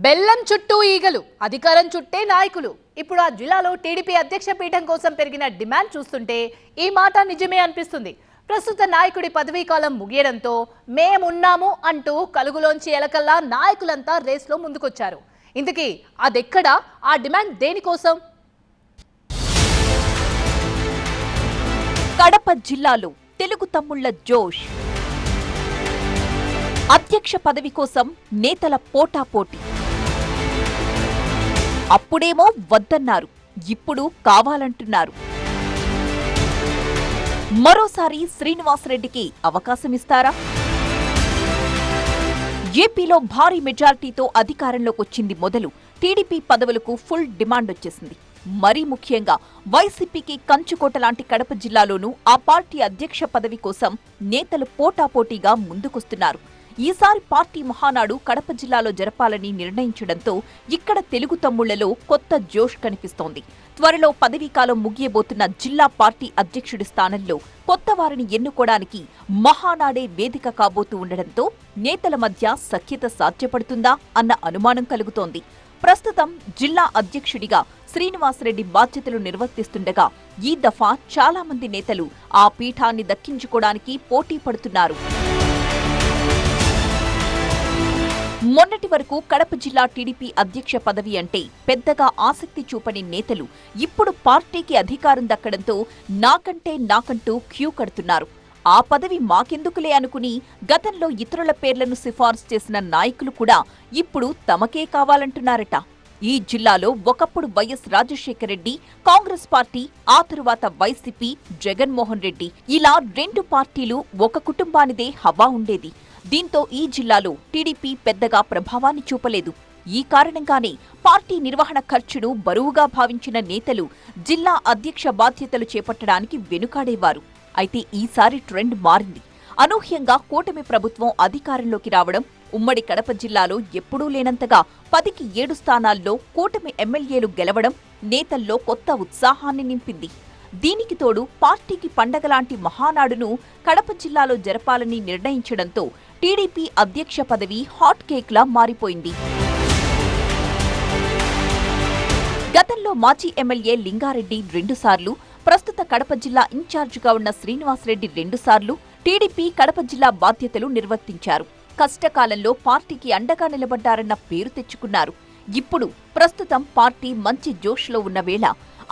బెల్లం చుట్టూ ఈగలు, అధికారం చుట్టే నాయకులు. ఇప్పుడు ఆ జిల్లాలో టీడీపీ అధ్యక్ష పీఠం కోసం పెరిగిన డిమాండ్ చూస్తుంటే ఈ మాట నిజమే అనిపిస్తుంది. ప్రస్తుత నాయకుడి పదవీ కాలం ముగియడంతో మేమున్నాము అంటూ కలుగులోంచి ఎలకల్లా నాయకులంతా రేస్లో ముందుకొచ్చారు. ఇంతకీ అదెక్కడా? ఆ డిమాండ్ దేనికోసం? కడప జిల్లాలో తెలుగు తమ్ముళ్ల జోష్. అధ్యక్ష పదవి కోసం నేతల పోటాపోటీ. అప్పుడేమో వద్దన్నారు, ఇప్పుడు కావాలంటున్నారు. మరోసారి శ్రీనివాసరెడ్డికి అవకాశమిస్తారా? ఏపీలో భారీ మెజార్టీతో అధికారంలోకొచ్చింది మొదలు టీడీపీ పదవులకు ఫుల్ డిమాండ్ వచ్చేసింది. మరీ ముఖ్యంగా వైసీపీకి కంచుకోట లాంటి కడప జిల్లాలోనూ ఆ పార్టీ అధ్యక్ష పదవి కోసం నేతలు పోటాపోటీగా ముందుకొస్తున్నారు. ఈసారి పార్టీ మహానాడు కడప జిల్లాలో జరపాలని నిర్ణయించడంతో ఇక్కడ తెలుగు తమ్ముళ్లలో కొత్త జోష్ కనిపిస్తోంది. త్వరలో పదవీకాలం ముగియబోతున్న జిల్లా పార్టీ అధ్యక్షుడి స్థానంలో కొత్త వారిని ఎన్నుకోవడానికి మహానాడే వేదిక కాబోతూ ఉండడంతో నేతల మధ్య సఖ్యత సాధ్యపడుతుందా అన్న అనుమానం కలుగుతోంది. ప్రస్తుతం జిల్లా అధ్యక్షుడిగా శ్రీనివాసరెడ్డి బాధ్యతలు నిర్వర్తిస్తుండగా ఈ దఫా చాలా మంది నేతలు ఆ పీఠాన్ని దక్కించుకోవడానికి పోటీ పడుతున్నారు. మొన్నటి వరకు కడప జిల్లా టీడీపీ అధ్యక్ష పదవి అంటే పెద్దగా ఆసక్తి చూపని నేతలు ఇప్పుడు పార్టీకి అధికారం దక్కడంతో నాకంటూ క్యూ కడుతున్నారు. ఆ పదవి మాకెందుకులే అనుకుని గతంలో ఇతరుల పేర్లను సిఫార్సు చేసిన నాయకులు కూడా ఇప్పుడు తమకే కావాలంటున్నారట. ఈ జిల్లాలో ఒకప్పుడు వైఎస్ రాజశేఖర రెడ్డి కాంగ్రెస్ పార్టీ, ఆ తరువాత వైసీపీ, జగన్మోహన్ రెడ్డి ఇలా రెండు పార్టీలు ఒక కుటుంబానిదే హవా ఉండేది. దీంతో ఈ జిల్లాలో టీడీపీ పెద్దగా ప్రభావాన్ని చూపలేదు. ఈ కారణంగానే పార్టీ నిర్వహణ ఖర్చును బరువుగా భావించిన నేతలు జిల్లా అధ్యక్ష బాధ్యతలు చేపట్టడానికి వెనుకాడేవారు. అయితే ఈసారి ట్రెండ్ మారింది. అనూహ్యంగా కూటమి ప్రభుత్వం అధికారంలోకి రావడం, ఉమ్మడి కడప జిల్లాలో ఎప్పుడూ లేనంతగా 10కి 7 స్థానాల్లో కూటమి ఎమ్మెల్యేలు గెలవడం నేతల్లో కొత్త ఉత్సాహాన్ని నింపింది. దీనికి తోడు పార్టీకి పండగలాంటి మహానాడును కడప జిల్లాలో జరపాలని నిర్ణయించడంతో టీడీపీ అధ్యక్ష పదవి హాట్ కేక్లా మారిపోయింది. గతంలో మాజీ ఎమ్మెల్యే లింగారెడ్డి 2 సార్లు, ప్రస్తుత కడప జిల్లా ఇన్ఛార్జిగా ఉన్న శ్రీనివాసరెడ్డి 2 సార్లు టీడీపీ కడప జిల్లా బాధ్యతలు నిర్వర్తించారు. కష్టకాలంలో పార్టీకి అండగా నిలబడ్డారన్న పేరు తెచ్చుకున్నారు. ఇప్పుడు ప్రస్తుతం పార్టీ మంచి జోష్లో ఉన్న వేళ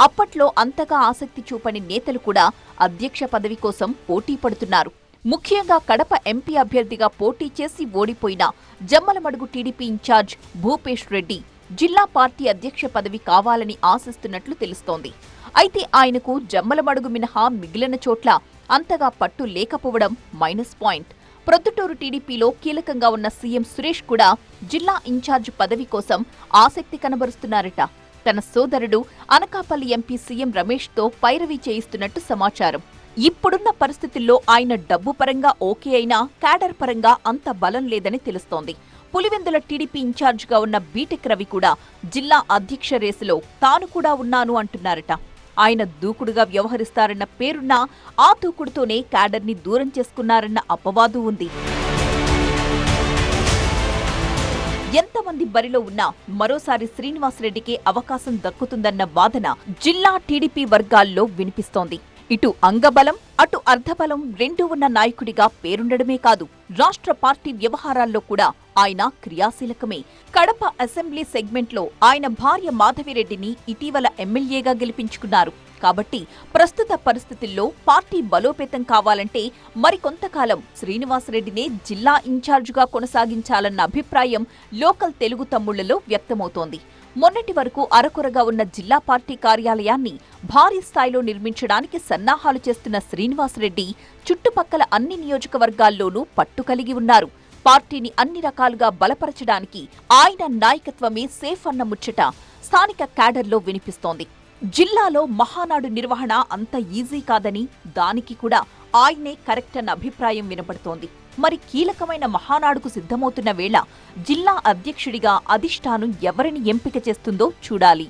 అప్పట్లో అంతగా ఆసక్తి చూపని నేతలు కూడా అధ్యక్ష పదవి కోసం పోటీ పడుతున్నారు. ముఖ్యంగా కడప ఎంపీ అభ్యర్థిగా పోటీ చేసి ఓడిపోయిన జమ్మలమడుగు టీడీపీ ఇన్ఛార్జ్ భూపేష్ రెడ్డి జిల్లా పార్టీ అధ్యక్ష పదవి కావాలని ఆశిస్తున్నట్లు తెలుస్తోంది. అయితే ఆయనకు జమ్మలమడుగు మినహా మిగిలిన చోట్ల అంతగా పట్టు లేకపోవడం మైనస్ పాయింట్. ప్రొద్దుటూరు టీడీపీలో కీలకంగా ఉన్న సీఎం సురేష్ కూడా జిల్లా ఇన్ఛార్జ్ పదవి కోసం ఆసక్తి కనబరుస్తున్నారట. తన సోదరుడు అనకాపల్లి ఎంపీ సీఎం రమేష్తో పైరవీ చేయిస్తున్నట్టు సమాచారం. ఇప్పుడున్న పరిస్థితుల్లో ఆయన డబ్బు పరంగా ఓకే అయినా క్యాడర్ పరంగా అంత బలం లేదని తెలుస్తోంది. పులివెందుల టీడీపీ ఇన్ఛార్జిగా ఉన్న బీటెక్ రవి కూడా జిల్లా అధ్యక్ష రేసులో తాను కూడా ఉన్నాను అంటున్నారట. ఆయన దూకుడుగా వ్యవహరిస్తారన్న పేరున్నా ఆ దూకుడుతోనే క్యాడర్ని దూరం చేసుకున్నారన్న అపవాదు ఉంది. ఎంతమంది బరిలో ఉన్నా మరోసారి శ్రీనివాసరెడ్డికే అవకాశం దక్కుతుందన్న వాదన జిల్లా టీడీపీ వర్గాల్లో వినిపిస్తోంది. ఇటు అంగబలం, అటు అర్ధబలం రెండూ ఉన్న నాయకుడిగా పేరుండడమే కాదు, రాష్ట్ర పార్టీ వ్యవహారాల్లో కూడా ఆయన క్రియాశీలకమే. కడప అసెంబ్లీ సెగ్మెంట్లో ఆయన భార్య మాధవిరెడ్డిని ఇటీవల ఎమ్మెల్యేగా గెలిపించుకున్నారు. కాబట్టి ప్రస్తుత పరిస్థితుల్లో పార్టీ బలోపేతం కావాలంటే మరికొంతకాలం శ్రీనివాసరెడ్డినే జిల్లా ఇన్ఛార్జిగా కొనసాగించాలన్న అభిప్రాయం లోకల్ తెలుగు తమ్ముళ్లలో వ్యక్తమవుతోంది. మొన్నటి వరకు అరకొరగా ఉన్న జిల్లా పార్టీ కార్యాలయాన్ని భారీ స్థాయిలో నిర్మించడానికి సన్నాహాలు చేస్తున్న శ్రీనివాసరెడ్డి చుట్టుపక్కల అన్ని నియోజకవర్గాల్లోనూ పట్టు కలిగి ఉన్నారు. పార్టీని అన్ని రకాలుగా బలపరచడానికి ఆయన నాయకత్వమే సేఫ్ అన్న ముచ్చట స్థానిక క్యాడర్లో వినిపిస్తోంది. జిల్లాలో మహానాడు నిర్వహణ అంత ఈజీ కాదని, దానికి కూడా ఆయనే కరెక్ట్ అన్న అభిప్రాయం వినపడుతోంది. మరి కీలకమైన మహానాడుకు సిద్ధమవుతున్న వేళ జిల్లా అధ్యక్షుడిగా అధిష్టానం ఎవరిని ఎంపిక చేస్తుందో చూడాలి.